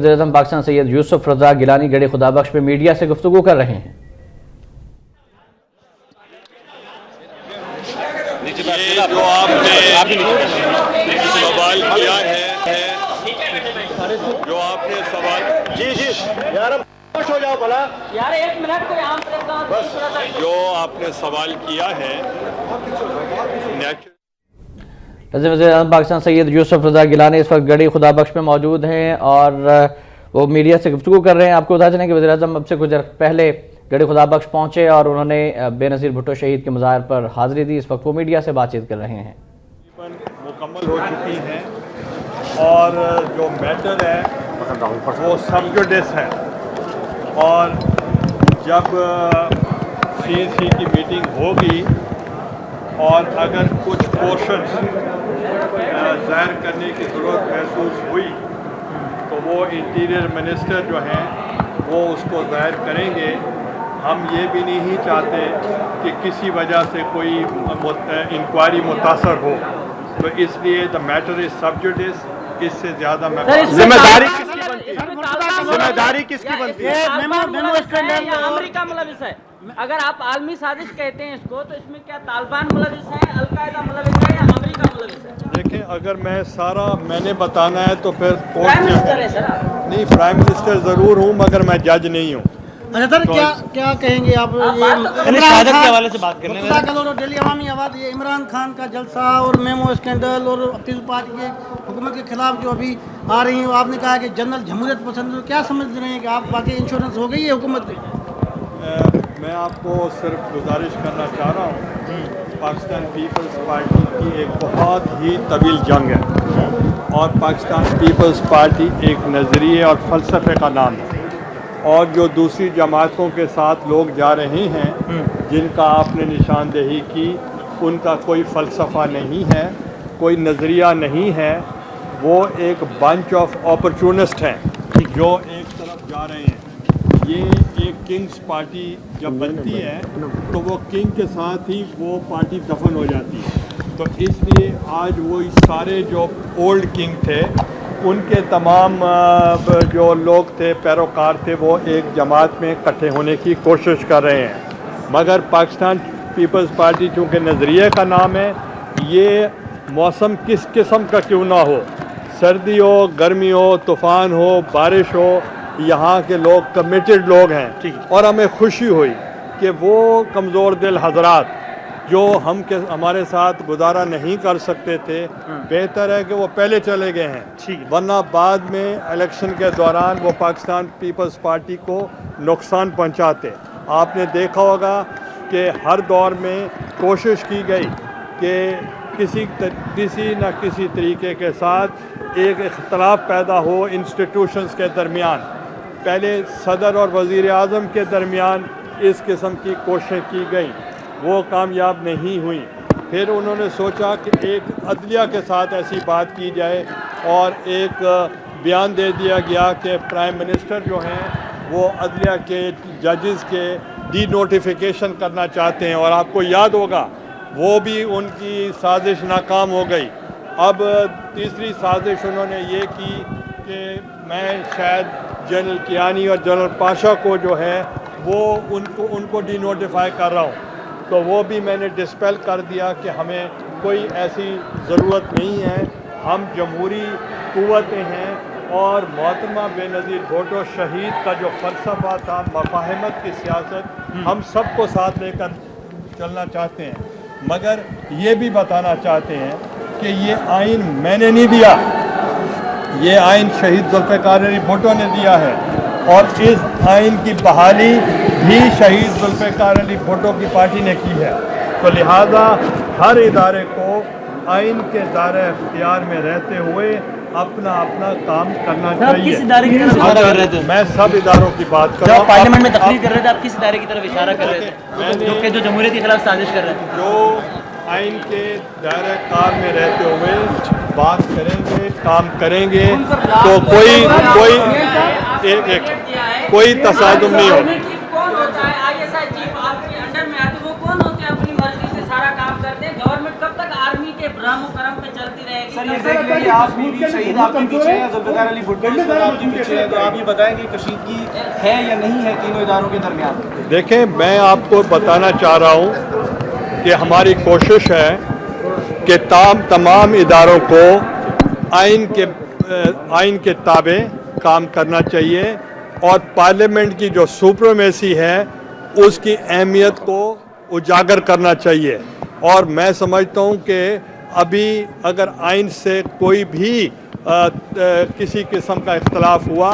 وزیراعظم پاکستان سید یوسف رضا گیلانی گڑھی خدا بخش میں میڈیا سے گفتگو کر رہے ہیں۔ جو آپ نے سوال کیا ہے، جو آپ نے سوال جو آپ نے سوال کیا ہے، وزیر اعظم پاکستان سید یوسف رضا گیلانی اس وقت گڑھی خدا بخش میں موجود ہیں اور وہ میڈیا سے گفتگو کر رہے ہیں۔ آپ کو بتا چلیں کہ وزیر اعظم اب سے کچھ پہلے گڑھی خدا بخش پہنچے اور انہوں نے بے نظیر بھٹو شہید کے مزار پر حاضری دی۔ اس وقت وہ میڈیا سے بات چیت کر رہے ہیں۔ مکمل ہو چکی ہیں اور جو میٹر ہے وہ سب جوڈس ہے، اور جب CC کی میٹنگ ہوگی اور اگر کچھ پورشنز ظاہر کرنے کی ضرورت محسوس ہوئی تو وہ انٹیریئر منسٹر جو ہیں وہ اس کو ظاہر کریں گے۔ ہم یہ بھی نہیں چاہتے کہ کسی وجہ سے کوئی انکوائری متاثر ہو، تو اس لیے the matter is sub Judas. اس سے زیادہ ذمہ داری کس کی بنتی ہے؟ امریکہ ملوث ہے۔ اگر آپ عالمی سازش کہتے ہیں اس کو، تو اس میں کیا طالبان ملوث ہے، القاعدہ ملوث ہے یا امریکہ ملوث ہے؟ دیکھیں، اگر میں نے بتانا ہے تو پھر پرائم منسٹر ہے سر آپ۔ نہیں، پرائم منسٹر ضرور ہوں مگر میں جج نہیں ہوں۔ اچھا سر، کیا کہیں گے آپ شہادت کے حوالے سے بات کرنے میں دہلی عوامی آواز، یہ عمران خان کا جلسہ اور میمو اسکینڈل اور پیپلز پارٹی کے حکومت کے خلاف جو ابھی آ رہی ہیں، آپ نے کہا کہ جنرل جمہوریت پسند، کیا سمجھ رہے ہیں کہ آپ واقعی انشورنس ہو گئی ہے حکومت میں؟ میں آپ کو صرف گزارش کرنا چاہ رہا ہوں، پاکستان پیپلز پارٹی کی ایک بہت ہی طویل جنگ ہے، اور پاکستان پیپلز پارٹی ایک نظریے اور فلسفے کا نام ہے، اور جو دوسری جماعتوں کے ساتھ لوگ جا رہے ہیں جن کا آپ نے نشاندہی کی، ان کا کوئی فلسفہ نہیں ہے، کوئی نظریہ نہیں ہے، وہ ایک بنچ آف اپرچونسٹ ہیں جو ایک طرف جا رہے ہیں۔ یہ ایک کنگز پارٹی جب بنتی ہے تو وہ کنگ کے ساتھ ہی وہ پارٹی دفن ہو جاتی ہے، تو اس لیے آج وہ سارے جو اولڈ کنگ تھے ان کے تمام جو لوگ تھے، پیروکار تھے، وہ ایک جماعت میں اکٹھے ہونے کی کوشش کر رہے ہیں۔ مگر پاکستان پیپلز پارٹی چونکہ نظریے کا نام ہے، یہ موسم کس قسم کا کیوں نہ ہو، سردی ہو، گرمی ہو، طوفان ہو، بارش ہو، یہاں کے لوگ کمیٹڈ لوگ ہیں، اور ہمیں خوشی ہوئی کہ وہ کمزور دل حضرات جو ہمارے ساتھ گزارا نہیں کر سکتے تھے، بہتر ہے کہ وہ پہلے چلے گئے ہیں، ورنہ بعد میں الیکشن کے دوران وہ پاکستان پیپلز پارٹی کو نقصان پہنچاتے۔ آپ نے دیکھا ہوگا کہ ہر دور میں کوشش کی گئی کہ کسی نہ کسی طریقے کے ساتھ ایک اختلاف پیدا ہو انسٹیٹیوشنز کے درمیان۔ پہلے صدر اور وزیر اعظم کے درمیان اس قسم کی کوششیں کی گئیں، وہ کامیاب نہیں ہوئیں۔ پھر انہوں نے سوچا کہ ایک عدلیہ کے ساتھ ایسی بات کی جائے، اور ایک بیان دے دیا گیا کہ پرائم منسٹر جو ہیں وہ عدلیہ کے ججز کے ڈی نوٹیفیکیشن کرنا چاہتے ہیں، اور آپ کو یاد ہوگا وہ بھی ان کی سازش ناکام ہو گئی۔ اب تیسری سازش انہوں نے یہ کی کہ میں شاید جنرل کیانی اور جنرل پاشا کو جو ہے وہ ان کو ڈی نوٹیفائی کر رہا ہوں، تو وہ بھی میں نے ڈسپیل کر دیا کہ ہمیں کوئی ایسی ضرورت نہیں ہے، ہم جمہوری قوتیں ہیں، اور محترمہ بے نظیر بھٹو شہید کا جو فلسفہ تھا، مفاہمت کی سیاست، ہم سب کو ساتھ لے کر چلنا چاہتے ہیں۔ مگر یہ بھی بتانا چاہتے ہیں کہ یہ آئین میں نے نہیں دیا، یہ آئین شہید ذوالفقار علی بھٹو نے دیا ہے، اور اس آئین کی بحالی بھی شہید ذوالفقار علی بھٹو کی پارٹی نے کی ہے، تو لہذا ہر ادارے کو آئین کے دائرہ اختیار میں رہتے ہوئے اپنا کام کرنا چاہیے۔ کس ادارے کی طرف اشارہ کر رہے تھے؟ میں سب اداروں کی بات کر رہا ہوں۔ پارلیمنٹ میں تقریر کر رہے تھے، آپ کس ادارے کی طرف اشارہ کر رہے تھے جو جمہوریت کے خلاف سازش کر رہے تھے؟ جو آئین کے دائرہ کار میں رہتے ہوئے بات کریں گے، کام کریں گے، تو کوئی تصادم نہیں ہوگا۔ کون ہوتا ہے ISI چیف آپ کے انڈر میں آتے، وہ کون ہوتے ہیں اپنی مرضی سے سارا کام کرتے ہیں؟ گورنمنٹ کب تک آرمی کے برہم و کرم پہ چلتی رہے گی؟ یہ دیکھ لیجیے آپ بیوی شہید آپ کے پیچھے ہیں, ذوالفقار علی بھٹو اس وقت آپ کے پیچھے ہیں, تو آپ یہ بتائیں کہ کشیدگی ہے یا نہیں ہے تینوں اداروں کے درمیان؟ دیکھیں, میں آپ کو بتانا چاہ رہا ہوں کہ ہماری کوشش ہے کہ تمام اداروں کو آئین کے تابع کام کرنا چاہیے, اور پارلیمنٹ کی جو سپریمیسی ہے اس کی اہمیت کو اجاگر کرنا چاہیے. اور میں سمجھتا ہوں کہ ابھی اگر آئین سے کوئی بھی کسی قسم کا اختلاف ہوا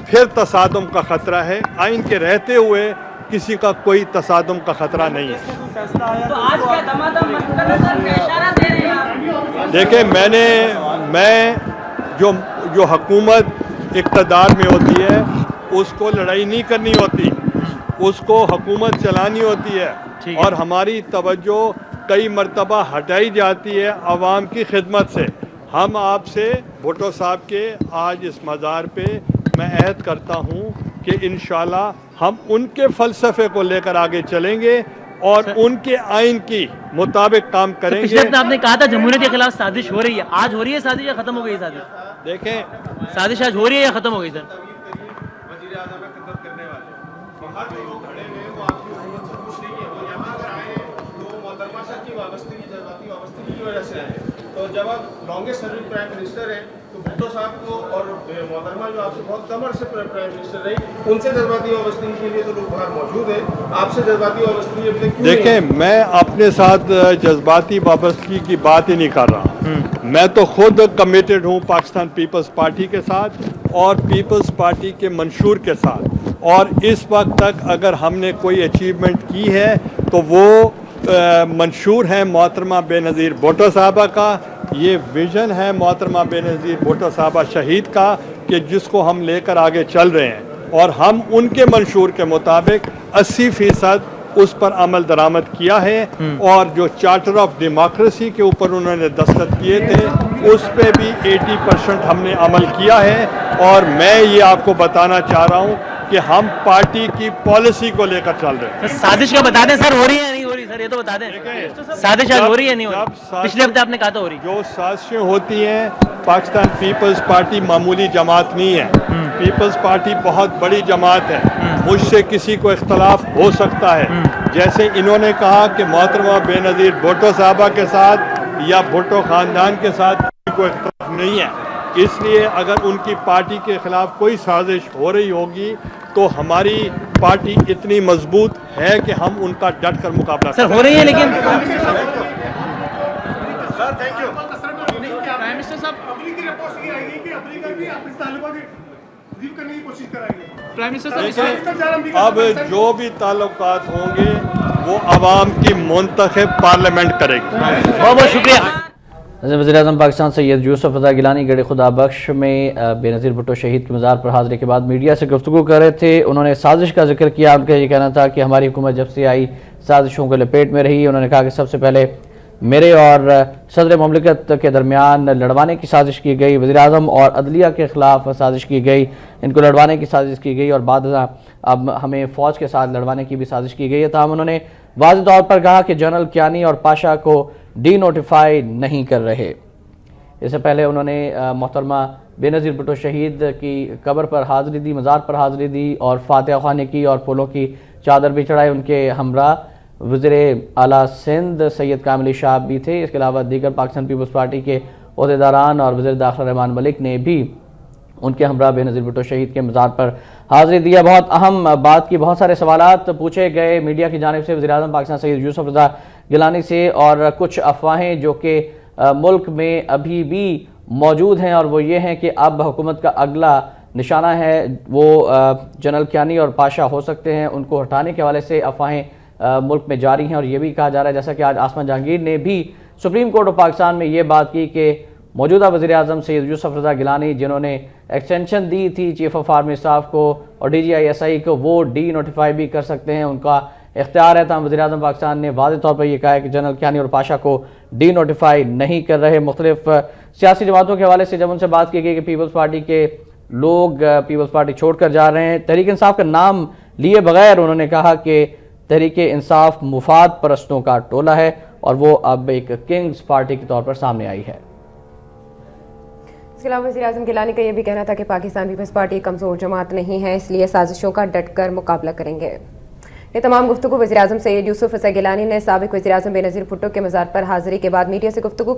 پھر تصادم کا خطرہ ہے. آئین کے رہتے ہوئے کسی کا کوئی تصادم کا خطرہ نہیں ہے. تو آج کیا دمادم منتقل کا اشارہ دے رہے ہیں آپ؟ دیکھیں, میں جو حکومت اقتدار میں ہوتی ہے اس کو لڑائی نہیں کرنی ہوتی, اس کو حکومت چلانی ہوتی ہے, اور ہماری توجہ کئی مرتبہ ہٹائی جاتی ہے عوام کی خدمت سے. ہم آپ سے بھٹو صاحب کے آج اس مزار پہ میں عہد کرتا ہوں کہ انشاءاللہ ہم ان کے فلسفے کو لے کر آگے چلیں گے اور ان کے آئین کی مطابق کام کریں گے. پچھلے ہفتے آپ نے کہا تھا جمہوریت کے خلاف سازش ہو رہی ہے, آج ہو رہی ہے سازش یا ختم ہو گئی سازش؟ دیکھیں, سازش آج ہو رہی ہے یا ختم ہو گئی سر؟ وزیر اعظم میں خدمت کرنے والے باہر جو لوگ کھڑے ہوئے وہ آپ کی حکومت سے پوچھ رہی ہے, وہ یہاں اگر آئے تو محترمہ صاحب کی وابستگی جذباتی وابستگی کی وجہ سے آئے. تو جب آپ لانگسٹ سرونگ پرائم منسٹر ہیں تو بھٹو صاحب کو اور محترمہ جو آپ سے بہت کم عرصے پرائم منسٹر رہی, ان سے جذباتی وابستگی کے لیے تو لوگ باہر موجود ہیں, آپ سے جذباتی وابستگی ابھی تک کیوں نہیں؟ دیکھیں, میں اپنے ساتھ جذباتی وابستگی کی بات ہی نہیں کر رہا. میں تو خود کمیٹڈ ہوں پاکستان پیپلز پارٹی کے ساتھ اور پیپلز پارٹی کے منشور کے ساتھ, اور اس وقت تک اگر ہم نے کوئی اچیومنٹ کی ہے تو وہ منشور ہے محترمہ بے نظیر بھٹو صاحبہ کا, یہ ویژن ہے محترمہ بے نظیر بھٹو صاحبہ شہید کا کہ جس کو ہم لے کر آگے چل رہے ہیں, اور ہم ان کے منشور کے مطابق 80% اس پر عمل درآمد کیا ہے. اور جو چارٹر آف ڈیموکریسی کے اوپر انہوں نے دستخط کیے تھے اس پہ بھی 80% ہم نے عمل کیا ہے. اور میں یہ آپ کو بتانا چاہ رہا ہوں کہ ہم پارٹی کی پالیسی کو لے کر چل رہے ہیں. سازش کا بتا دیں سر, ہو رہی ہے یا نہیں ہو رہی سر, یہ تو بتا دیں. سازش آج ہو رہی ہے یا نہیں ہو رہی؟ پچھلے ہفتے آپ نے کہا تھا ہو رہی. جو سازشیں ہوتی ہیں, پاکستان پیپلز پارٹی معمولی جماعت نہیں ہے, پیپلز پارٹی بہت بڑی جماعت ہے. مجھ سے کسی کو اختلاف ہو سکتا ہے, جیسے انہوں نے کہا کہ محترمہ بے نظیر بھٹو صاحبہ کے ساتھ یا بھٹو خاندان کے ساتھ کسی کو اختلاف نہیں ہے. اس لیے اگر ان کی پارٹی کے خلاف کوئی سازش ہو رہی ہوگی تو ہماری پارٹی اتنی مضبوط ہے کہ ہم ان کا ڈٹ کر مقابلہ سر ہو رہی ہے, لیکن پرائم منسٹر صاحب ابھی کی رپورٹ یہ آئی ہے کہ افریقہ بھی اپنے تعلقات ریویو کرنے کی کوشش کرائیں گے. پرائم منسٹر صاحب اب جو بھی تعلقات ہوں گے وہ عوام کی منتخب پارلیمنٹ کرے گی. بہت بہت شکریہ. وزیر اعظم پاکستان سید یوسف رضا گیلانی گڑھ خدا بخش میں بے نظیر بھٹو شہید کے مزار پر حاضری کے بعد میڈیا سے گفتگو کر رہے تھے. انہوں نے سازش کا ذکر کیا. ان کا یہ کہنا تھا کہ ہماری حکومت جب سے آئی سازشوں کے لپیٹ میں رہی. انہوں نے کہا کہ سب سے پہلے میرے اور صدر مملکت کے درمیان لڑوانے کی سازش کی گئی, وزیر اعظم اور عدلیہ کے خلاف سازش کی گئی, ان کو لڑوانے کی سازش کی گئی, اور بعد اب ہمیں فوج کے ساتھ لڑوانے کی بھی سازش کی گئی ہے. تاہم انہوں نے واضح طور پر کہا کہ جنرل کیانی اور پاشا کو ڈی نوٹیفائی نہیں کر رہے. اس سے پہلے انہوں نے محترمہ بے نظیر بھٹو شہید کی قبر پر حاضری دی, مزار پر حاضری دی, اور فاتحہ خوانی کی اور پھولوں کی چادر بھی چڑھائی. ان کے ہمراہ وزیر اعلیٰ سندھ سید کامل شاہ بھی تھے. اس کے علاوہ دیگر پاکستان پیپلز پارٹی کے عہدیداران اور وزیر داخلہ رحمان ملک نے بھی ان کے ہمراہ بے نظیر بھٹو شہید کے مزار پر حاضری دیا. بہت اہم بات کی, بہت سارے سوالات پوچھے گئے میڈیا کی جانب سے وزیر اعظم پاکستان سید یوسف رضا گیلانی سے, اور کچھ افواہیں جو کہ ملک میں ابھی بھی موجود ہیں, اور وہ یہ ہیں کہ اب حکومت کا اگلا نشانہ ہے وہ جنرل کیانی اور پاشا ہو سکتے ہیں. ان کو ہٹانے کے حوالے سے افواہیں ملک میں جاری ہیں, اور یہ بھی کہا جا رہا ہے جیسا کہ آج آسمان جہانگیر نے بھی سپریم کورٹ آف پاکستان میں یہ بات کی کہ موجودہ وزیر اعظم سید یوسف رضا گیلانی جنہوں نے ایکسٹینشن دی تھی چیف آف آرمی اسٹاف کو اور D G I S I کو, وہ ڈی نوٹیفائی بھی کر سکتے ہیں, ان کا اختیار ہے. تاہم وزیر اعظم پاکستان نے واضح طور پر یہ کہا ہے کہ جنرل کیانی اور پاشا کو ڈی نوٹیفائی نہیں کر رہے. مختلف سیاسی جماعتوں کے حوالے سے جب ان سے بات کی گئی کہ پیپلز پارٹی کے لوگ پیپلز پارٹی چھوڑ کر جا رہے ہیں, تحریک انصاف کا نام لیے بغیر انہوں نے کہا کہ تحریک انصاف مفاد پرستوں کا ٹولہ ہے اور وہ اب ایک کنگز پارٹی کے طور پر سامنے آئی ہے. کے علاوہ وزیراعظم گیلانی کا یہ بھی کہنا تھا کہ پاکستان پیپلز پارٹی کمزور جماعت نہیں ہے، اس لیے سازشوں کا ڈٹ کر مقابلہ کریں گے۔ یہ تمام گفتگو وزیراعظم سید یوسف رضا گیلانی نے سابق وزیراعظم بے نظیر بھٹو کے مزار پر حاضری کے بعد میڈیا سے گفتگو